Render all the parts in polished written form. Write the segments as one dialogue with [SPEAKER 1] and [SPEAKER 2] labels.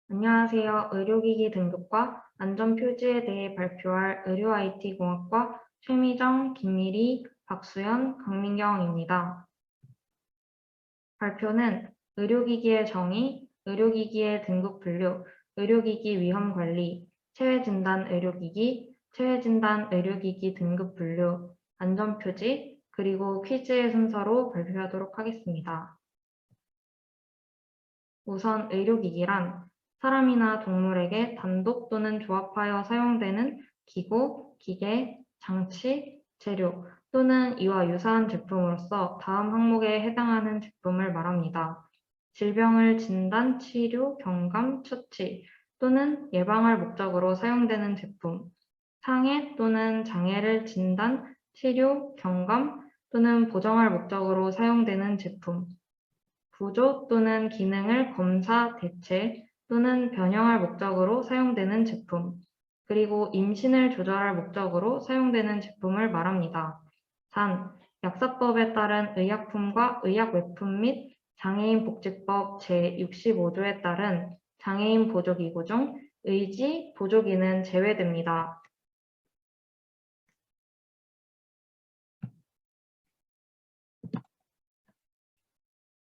[SPEAKER 1] 안녕하세요. 의료기기 등급과 안전표지에 대해 발표할 의료-IT 공학과 최미정, 김미리, 박수연, 강민경입니다. 발표는 의료기기의 정의, 의료기기의 등급 분류, 의료기기 위험관리, 체외진단 의료기기, 체외진단 의료기기 등급 분류, 안전표지, 그리고 퀴즈의 순서로 발표하도록 하겠습니다. 우선 의료기기란 사람이나 동물에게 단독 또는 조합하여 사용되는 기구, 기계, 장치, 재료 또는 이와 유사한 제품으로서 다음 항목에 해당하는 제품을 말합니다. 질병을 진단, 치료, 경감, 처치 또는 예방할 목적으로 사용되는 제품, 상해 또는 장애를 진단, 치료, 경감 또는 보정할 목적으로 사용되는 제품, 구조 또는 기능을 검사, 대체 또는 변형할 목적으로 사용되는 제품, 그리고 임신을 조절할 목적으로 사용되는 제품을 말합니다. 단, 약사법에 따른 의약품과 의약외품 및 장애인복지법 제65조에 따른 장애인 보조기구 중 의지, 보조기는 제외됩니다.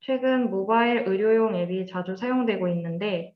[SPEAKER 1] 최근 모바일 의료용 앱이 자주 사용되고 있는데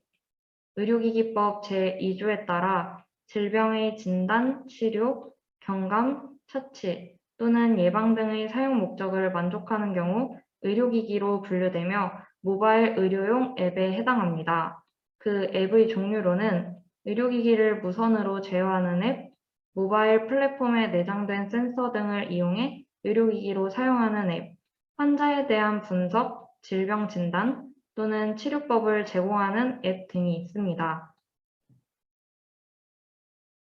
[SPEAKER 1] 의료기기법 제2조에 따라 질병의 진단, 치료, 경감, 처치 또는 예방 등의 사용 목적을 만족하는 경우 의료기기로 분류되며 모바일 의료용 앱에 해당합니다. 그 앱의 종류로는 의료기기를 무선으로 제어하는 앱, 모바일 플랫폼에 내장된 센서 등을 이용해 의료기기로 사용하는 앱, 환자에 대한 분석, 질병 진단, 또는 치료법을 제공하는 앱 등이 있습니다.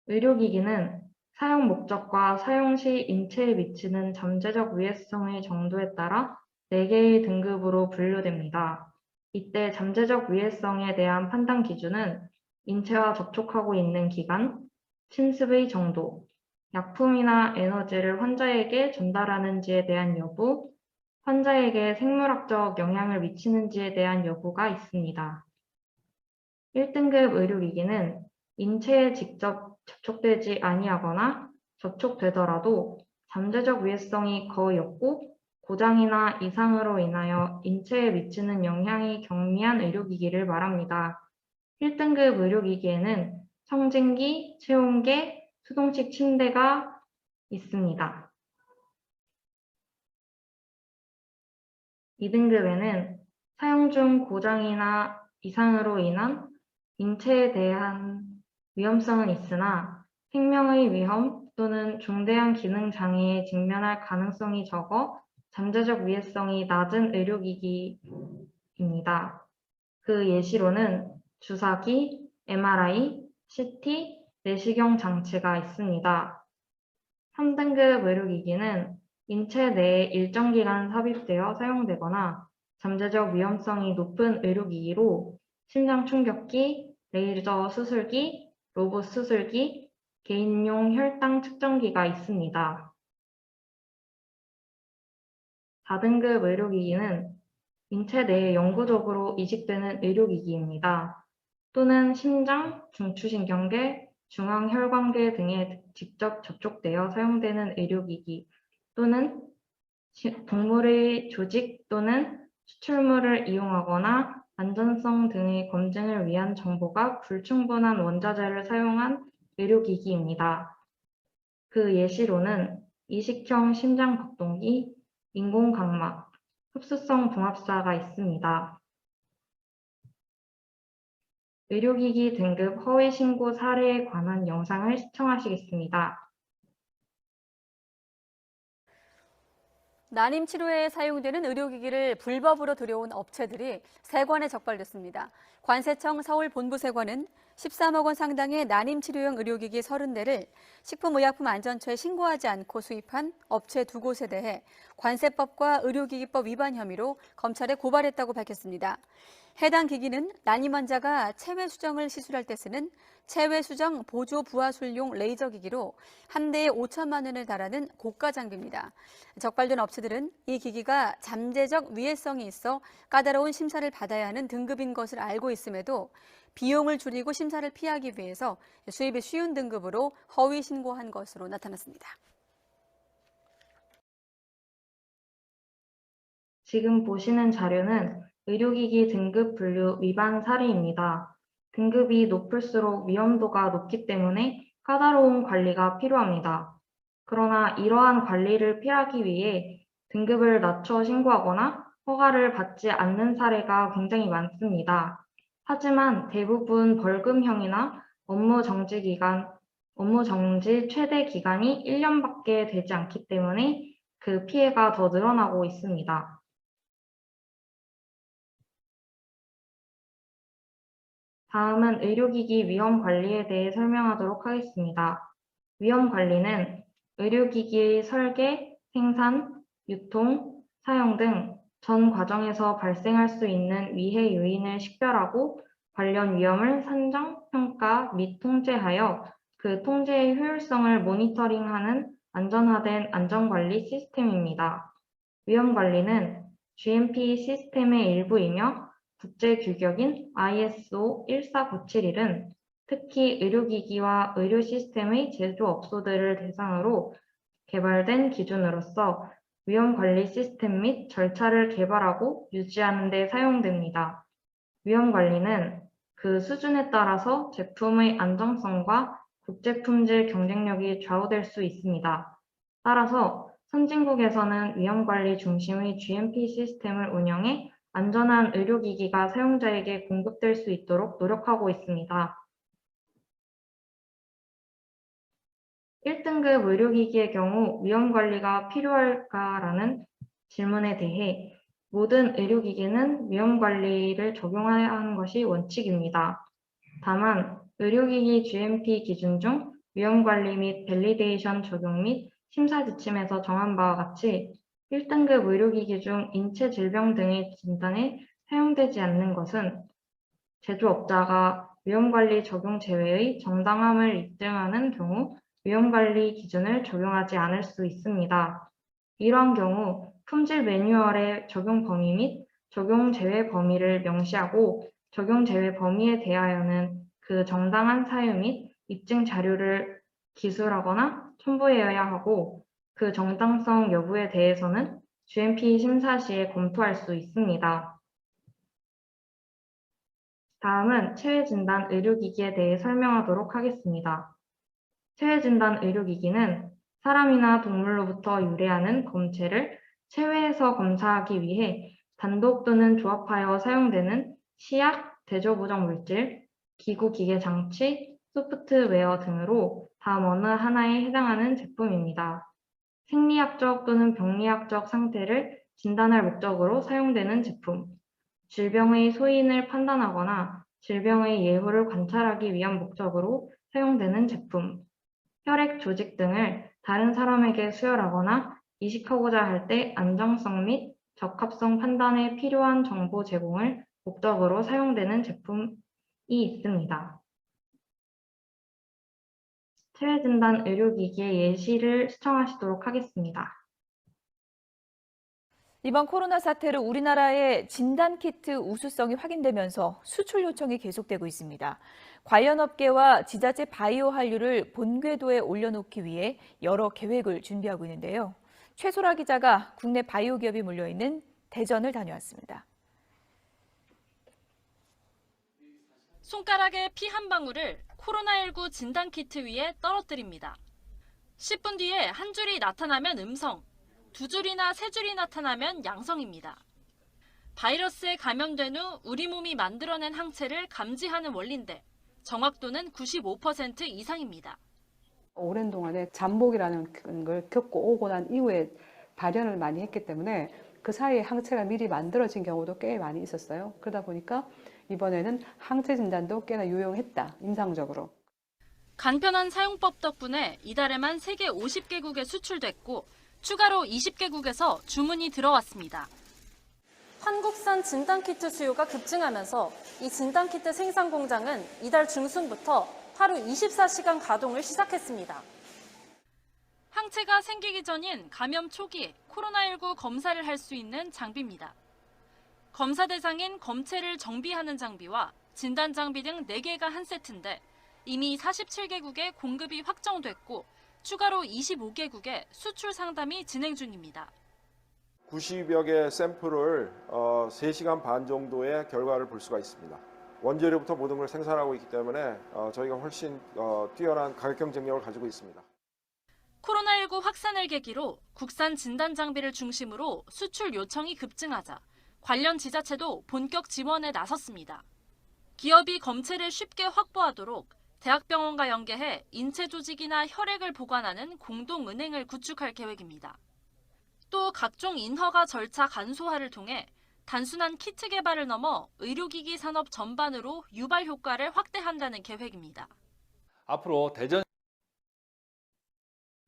[SPEAKER 1] 의료기기는 사용 목적과 사용 시 인체에 미치는 잠재적 위해성의 정도에 따라 4개의 등급으로 분류됩니다. 이때 잠재적 위해성에 대한 판단 기준은 인체와 접촉하고 있는 기간, 침습의 정도, 약품이나 에너지를 환자에게 전달하는지에 대한 여부, 환자에게 생물학적 영향을 미치는지에 대한 여부가 있습니다. 1등급 의료기기는 인체에 직접 접촉되지 아니하거나 접촉되더라도 잠재적 위해성이 거의 없고 고장이나 이상으로 인하여 인체에 미치는 영향이 경미한 의료기기를 말합니다. 1등급 의료기기에는 청진기, 체온계, 수동식 침대가 있습니다. 2등급에는 사용 중 고장이나 이상으로 인한 인체에 대한 위험성은 있으나 생명의 위험 또는 중대한 기능 장애에 직면할 가능성이 적어 잠재적 위해성이 낮은 의료기기입니다. 그 예시로는 주사기, MRI, CT, 내시경 장치가 있습니다. 3등급 의료기기는 인체 내에 일정 기간 삽입되어 사용되거나 잠재적 위험성이 높은 의료기기로 심장 충격기, 레이저 수술기, 로봇 수술기, 개인용 혈당 측정기가 있습니다. 4등급 의료기기는 인체 내에 영구적으로 이식되는 의료기기입니다. 또는 심장, 중추신경계, 중앙혈관계 등에 직접 접촉되어 사용되는 의료기기 또는 동물의 조직 또는 추출물을 이용하거나 안전성 등의 검증을 위한 정보가 불충분한 원자재를 사용한 의료기기입니다. 그 예시로는 이식형 심장박동기, 인공각막, 흡수성 봉합사가 있습니다. 의료기기 등급 허위 신고 사례에 관한 영상을 시청하시겠습니다.
[SPEAKER 2] 난임 치료에 사용되는 의료기기를 불법으로 들여온 업체들이 세관에 적발됐습니다. 관세청 서울본부세관은 13억 원 상당의 난임 치료용 의료기기 30대를 식품의약품안전처에 신고하지 않고 수입한 업체 2곳에 대해 관세법과 의료기기법 위반 혐의로 검찰에 고발했다고 밝혔습니다. 해당 기기는 난임 환자가 체외 수정을 시술할 때 쓰는 체외 수정 보조 부하술용 레이저 기기로 한 대에 5천만 원을 달하는 고가 장비입니다. 적발된 업체들은 이 기기가 잠재적 위해성이 있어 까다로운 심사를 받아야 하는 등급인 것을 알고 있음에도 비용을 줄이고 심사를 피하기 위해서 수입이 쉬운 등급으로 허위 신고한 것으로 나타났습니다.
[SPEAKER 1] 지금 보시는 자료는 의료기기 등급 분류 위반 사례입니다. 등급이 높을수록 위험도가 높기 때문에 까다로운 관리가 필요합니다. 그러나 이러한 관리를 피하기 위해 등급을 낮춰 신고하거나 허가를 받지 않는 사례가 굉장히 많습니다. 하지만 대부분 벌금형이나 업무 정지 최대 기간이 1년밖에 되지 않기 때문에 그 피해가 더 늘어나고 있습니다. 다음은 의료기기 위험 관리에 대해 설명하도록 하겠습니다. 위험 관리는 의료기기의 설계, 생산, 유통, 사용 등 전 과정에서 발생할 수 있는 위해 요인을 식별하고 관련 위험을 산정, 평가 및 통제하여 그 통제의 효율성을 모니터링하는 안전화된 안전관리 시스템입니다. 위험 관리는 GMP 시스템의 일부이며 국제 규격인 ISO 14971은 특히 의료기기와 의료 시스템의 제조업소들을 대상으로 개발된 기준으로서 위험 관리 시스템 및 절차를 개발하고 유지하는 데 사용됩니다. 위험 관리는 그 수준에 따라서 제품의 안정성과 국제 품질 경쟁력이 좌우될 수 있습니다. 따라서 선진국에서는 위험 관리 중심의 GMP 시스템을 운영해 안전한 의료기기가 사용자에게 공급될 수 있도록 노력하고 있습니다. 1등급 의료기기의 경우 위험관리가 필요할까라는 질문에 대해 모든 의료기기는 위험관리를 적용해야 하는 것이 원칙입니다. 다만 의료기기 GMP 기준 중 위험관리 및 밸리데이션 적용 및 심사 지침에서 정한 바와 같이 1등급 의료기기 중 인체 질병 등의 진단에 사용되지 않는 것은 제조업자가 위험관리 적용 제외의 정당함을 입증하는 경우 위험관리 기준을 적용하지 않을 수 있습니다. 이러한 경우 품질 매뉴얼의 적용 범위 및 적용 제외 범위를 명시하고 적용 제외 범위에 대하여는 그 정당한 사유 및 입증 자료를 기술하거나 첨부해야 하고 그 정당성 여부에 대해서는 GMP 심사 시에 검토할 수 있습니다. 다음은 체외진단 의료기기에 대해 설명하도록 하겠습니다. 체외진단 의료기기는 사람이나 동물로부터 유래하는 검체를 체외에서 검사하기 위해 단독 또는 조합하여 사용되는 시약, 대조부정 물질, 기구, 기계, 장치, 소프트웨어 등으로 다음 어느 하나에 해당하는 제품입니다. 생리학적 또는 병리학적 상태를 진단할 목적으로 사용되는 제품, 질병의 소인을 판단하거나 질병의 예후를 관찰하기 위한 목적으로 사용되는 제품, 혈액 조직 등을 다른 사람에게 수혈하거나 이식하고자 할 때 안정성 및 적합성 판단에 필요한 정보 제공을 목적으로 사용되는 제품이 있습니다. 체외진단 의료기기의 예시를 시청하시도록 하겠습니다.
[SPEAKER 3] 이번 코로나 사태로 우리나라의 진단키트 우수성이 확인되면서 수출 요청이 계속되고 있습니다. 관련 업계와 지자체 바이오 한류를 본궤도에 올려놓기 위해 여러 계획을 준비하고 있는데요. 최소라 기자가 국내 바이오 기업이 몰려있는 대전을 다녀왔습니다.
[SPEAKER 4] 손가락의 피 한 방울을 코로나19 진단키트 위에 떨어뜨립니다. 10분 뒤에 한 줄이 나타나면 음성, 2줄이나 3줄이 나타나면 양성입니다. 바이러스에 감염된 후 우리 몸이 만들어낸 항체를 감지하는 원리인데 정확도는 95% 이상입니다.
[SPEAKER 5] 오랜 동안에 잠복이라는 걸 겪고 오고 난 이후에 발현을 많이 했기 때문에 그 사이에 항체가 미리 만들어진 경우도 꽤 많이 있었어요. 그러다 보니까 이번에는 항체 진단도 꽤나 유용했다, 임상적으로.
[SPEAKER 4] 간편한 사용법 덕분에 이달에만 세계 50개국에 수출됐고 추가로 20개국에서 주문이 들어왔습니다.
[SPEAKER 6] 한국산 진단키트 수요가 급증하면서 이 진단키트 생산 공장은 이달 중순부터 하루 24시간 가동을 시작했습니다.
[SPEAKER 4] 항체가 생기기 전인 감염 초기 코로나19 검사를 할 수 있는 장비입니다. 검사 대상인 검체를 정비하는 장비와 진단 장비 등 4개가 한 세트인데 이미 47개국에 공급이 확정됐고 추가로 25개국에 수출 상담이 진행 중입니다.
[SPEAKER 7] 90여 개 샘플을 3시간 반 정도의 결과를 볼 수가 있습니다. 원재료부터 모든 걸 생산하고 있기 때문에 저희가 훨씬 뛰어난 가격 경쟁력을 가지고 있습니다.
[SPEAKER 4] 코로나19 확산을 계기로 국산 진단 장비를 중심으로 수출 요청이 급증하자 관련 지자체도 본격 지원에 나섰습니다. 기업이 검체를 쉽게 확보하도록 대학병원과 연계해 인체 조직이나 혈액을 보관하는 공동은행을 구축할 계획입니다. 또 각종 인허가 절차 간소화를 통해 단순한 키트 개발을 넘어 의료기기 산업 전반으로 유발 효과를 확대한다는 계획입니다.
[SPEAKER 8] 앞으로 대전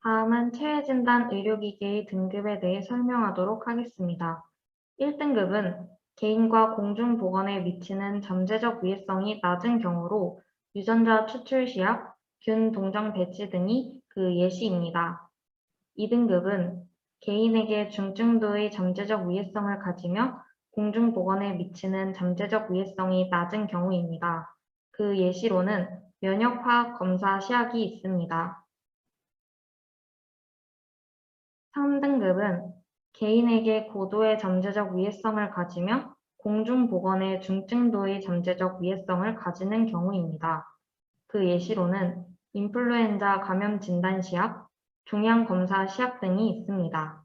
[SPEAKER 1] 다음은 체외진단 의료기기의 등급에 대해 설명하도록 하겠습니다. 1등급은 개인과 공중보건에 미치는 잠재적 위해성이 낮은 경우로 유전자 추출 시약, 균 동정 배치 등이 그 예시입니다. 2등급은 개인에게 중증도의 잠재적 위해성을 가지며 공중보건에 미치는 잠재적 위해성이 낮은 경우입니다. 그 예시로는 면역화학 검사 시약이 있습니다. 3등급은 개인에게 고도의 잠재적 위해성을 가지며 공중보건에 중증도의 잠재적 위해성을 가지는 경우입니다. 그 예시로는 인플루엔자 감염 진단 시약, 종양검사 시약 등이 있습니다.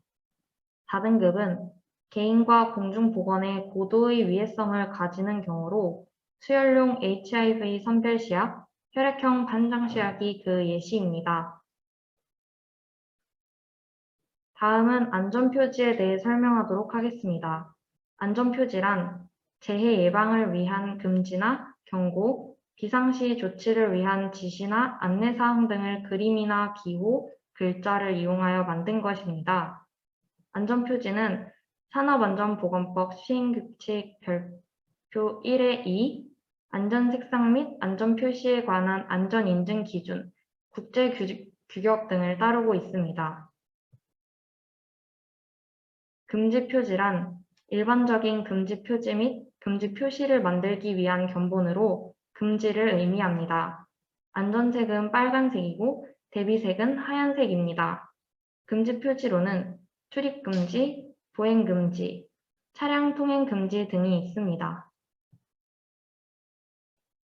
[SPEAKER 1] 4등급은 개인과 공중보건에 고도의 위해성을 가지는 경우로 수혈용 HIV 선별 시약, 혈액형 판정 시약이 그 예시입니다. 다음은 안전표지에 대해 설명하도록 하겠습니다. 안전표지란 재해 예방을 위한 금지나 경고, 비상시 조치를 위한 지시나 안내사항 등을 그림이나 기호, 글자를 이용하여 만든 것입니다. 안전표지는 산업안전보건법 시행규칙 별표 1의 2, 안전색상 및 안전표시에 관한 안전인증 기준, 국제규격 등을 따르고 있습니다. 금지 표지란 일반적인 금지 표지 및 금지 표시를 만들기 위한 견본으로 금지를 의미합니다. 안전색은 빨간색이고 대비색은 하얀색입니다. 금지 표지로는 출입 금지, 보행 금지, 차량 통행 금지 등이 있습니다.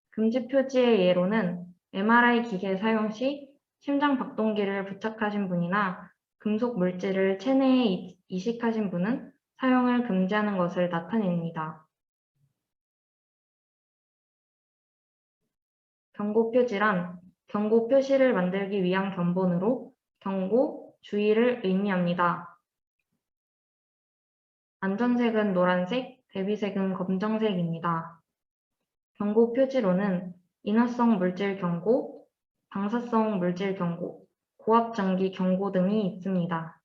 [SPEAKER 1] 금지 표지의 예로는 MRI 기계 사용 시 심장 박동기를 부착하신 분이나 금속 물질을 체내에 이식하신 분은 사용을 금지하는 것을 나타냅니다. 경고 표지란 경고 표시를 만들기 위한 견본으로 경고, 주의를 의미합니다. 안전색은 노란색, 대비색은 검정색입니다. 경고 표지로는 인화성 물질 경고, 방사성 물질 경고, 고압전기 경고 등이 있습니다.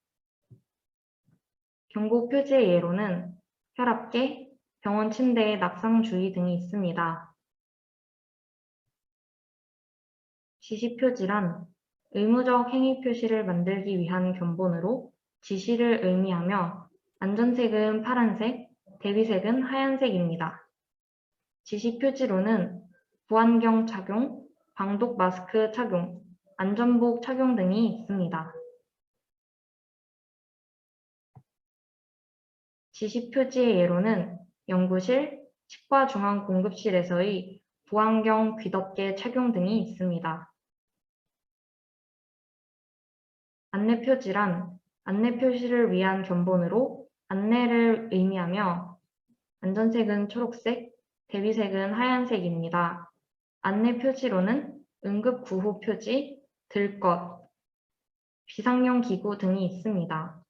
[SPEAKER 1] 경고 표지의 예로는 혈압계, 병원 침대의 낙상 주의 등이 있습니다. 지시 표지란 의무적 행위 표시를 만들기 위한 견본으로 지시를 의미하며 안전색은 파란색, 대비색은 하얀색입니다. 지시 표지로는 보안경 착용, 방독 마스크 착용, 안전복 착용 등이 있습니다. 지시 표지의 예로는 연구실, 치과중앙공급실에서의 보안경 귀덮개 착용 등이 있습니다. 안내 표지란 안내 표시를 위한 견본으로 안내를 의미하며 안전색은 초록색, 대비색은 하얀색입니다. 안내 표지로는 응급구호 표지, 들 것, 비상용 기구 등이 있습니다.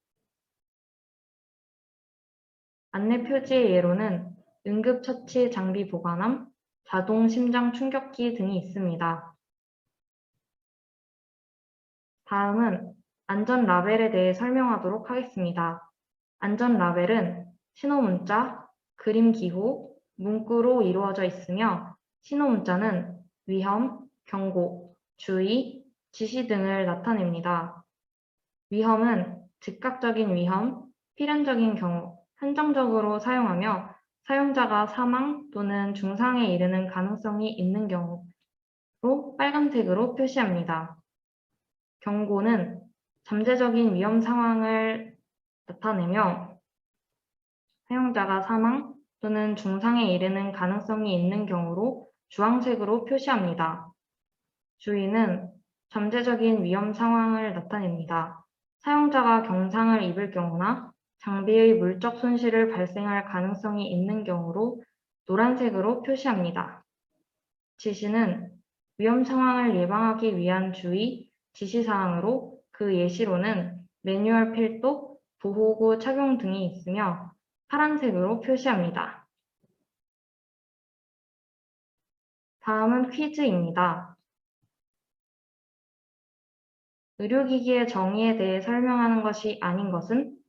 [SPEAKER 1] 안내 표지의 예로는 응급처치 장비 보관함, 자동 심장 충격기 등이 있습니다. 다음은 안전 라벨에 대해 설명하도록 하겠습니다. 안전 라벨은 신호 문자, 그림 기호, 문구로 이루어져 있으며 신호 문자는 위험, 경고, 주의, 지시 등을 나타냅니다. 위험은 즉각적인 위험, 필연적인 경우, 한정적으로 사용하며 사용자가 사망 또는 중상에 이르는 가능성이 있는 경우로 빨간색으로 표시합니다. 경고는 잠재적인 위험 상황을 나타내며 사용자가 사망 또는 중상에 이르는 가능성이 있는 경우로 주황색으로 표시합니다. 주의는 잠재적인 위험 상황을 나타냅니다. 사용자가 경상을 입을 경우나 장비의 물적 손실을 발생할 가능성이 있는 경우로 노란색으로 표시합니다. 지시는 위험 상황을 예방하기 위한 주의, 지시사항으로 그 예시로는 매뉴얼 필독, 보호구 착용 등이 있으며 파란색으로 표시합니다. 다음은 퀴즈입니다. 의료기기의 정의에 대해 설명하는 것이 아닌 것은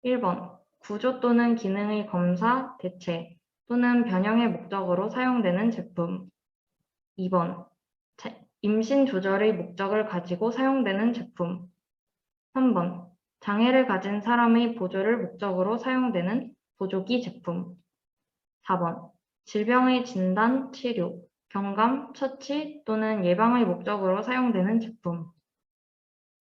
[SPEAKER 1] 1번, 구조 또는 기능의 검사, 대체 또는 변형의 목적으로 사용되는 제품. 2번, 임신 조절의 목적을 가지고 사용되는 제품. 3번, 장애를 가진 사람의 보조를 목적으로 사용되는 보조기 제품. 4번, 질병의 진단, 치료, 경감, 처치 또는 예방의 목적으로 사용되는 제품.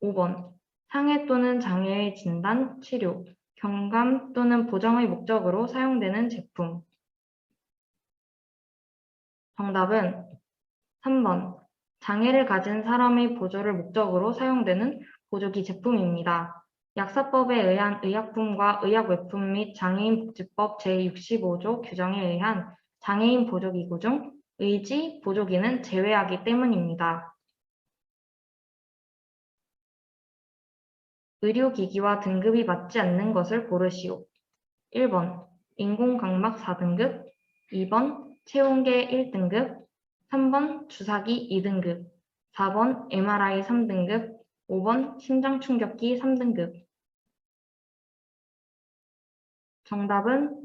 [SPEAKER 1] 5번, 상해 또는 장애의 진단, 치료, 경감 또는 보정의 목적으로 사용되는 제품. 정답은 3번, 장애를 가진 사람의 보조를 목적으로 사용되는 보조기 제품입니다. 약사법에 의한 의약품과 의약외품 및 장애인복지법 제65조 규정에 의한 장애인 보조기구 중 의지 보조기는 제외하기 때문입니다. 의료기기와 등급이 맞지 않는 것을 고르시오. 1번, 인공각막 4등급, 2번, 체온계 1등급, 3번, 주사기 2등급, 4번, MRI 3등급, 5번, 심장충격기 3등급. 정답은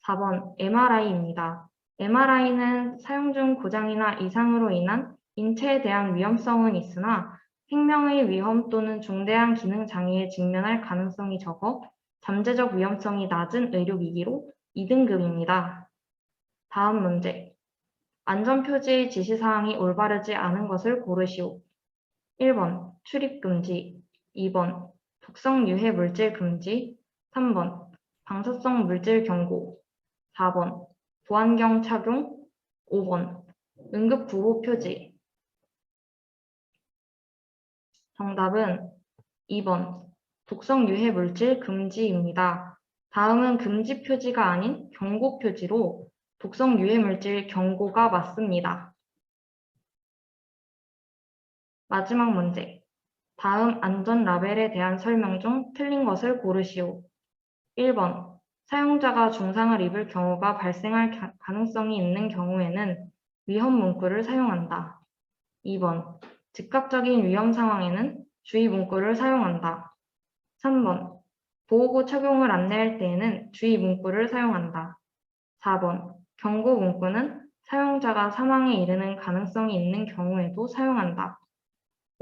[SPEAKER 1] 4번, MRI입니다. MRI는 사용 중 고장이나 이상으로 인한 인체에 대한 위험성은 있으나 생명의 위험 또는 중대한 기능 장애에 직면할 가능성이 적어 잠재적 위험성이 낮은 의료기기로 2등급입니다. 다음 문제. 안전표지의 지시사항이 올바르지 않은 것을 고르시오. 1번 출입 금지, 2번 독성 유해 물질 금지, 3번 방사성 물질 경고, 4번 보안경 착용, 5번 응급 구호 표지. 정답은 2번 독성 유해 물질 금지입니다. 다음은 금지 표지가 아닌 경고 표지로 독성 유해 물질 경고가 맞습니다. 마지막 문제. 다음 안전 라벨에 대한 설명 중 틀린 것을 고르시오. 1번. 사용자가 중상을 입을 경우가 발생할 가능성이 있는 경우에는 위험 문구를 사용한다. 2번. 즉각적인 위험 상황에는 주의 문구를 사용한다. 3번. 보호구 착용을 안내할 때에는 주의 문구를 사용한다. 4번. 경고 문구는 사용자가 사망에 이르는 가능성이 있는 경우에도 사용한다.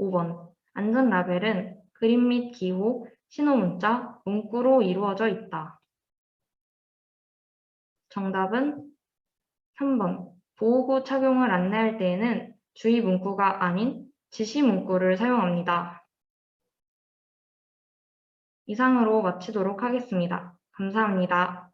[SPEAKER 1] 5번. 안전 라벨은 그림 및 기호, 신호 문자, 문구로 이루어져 있다. 정답은 3번. 보호구 착용을 안내할 때에는 주의 문구가 아닌 지시 문구를 사용합니다. 이상으로 마치도록 하겠습니다. 감사합니다.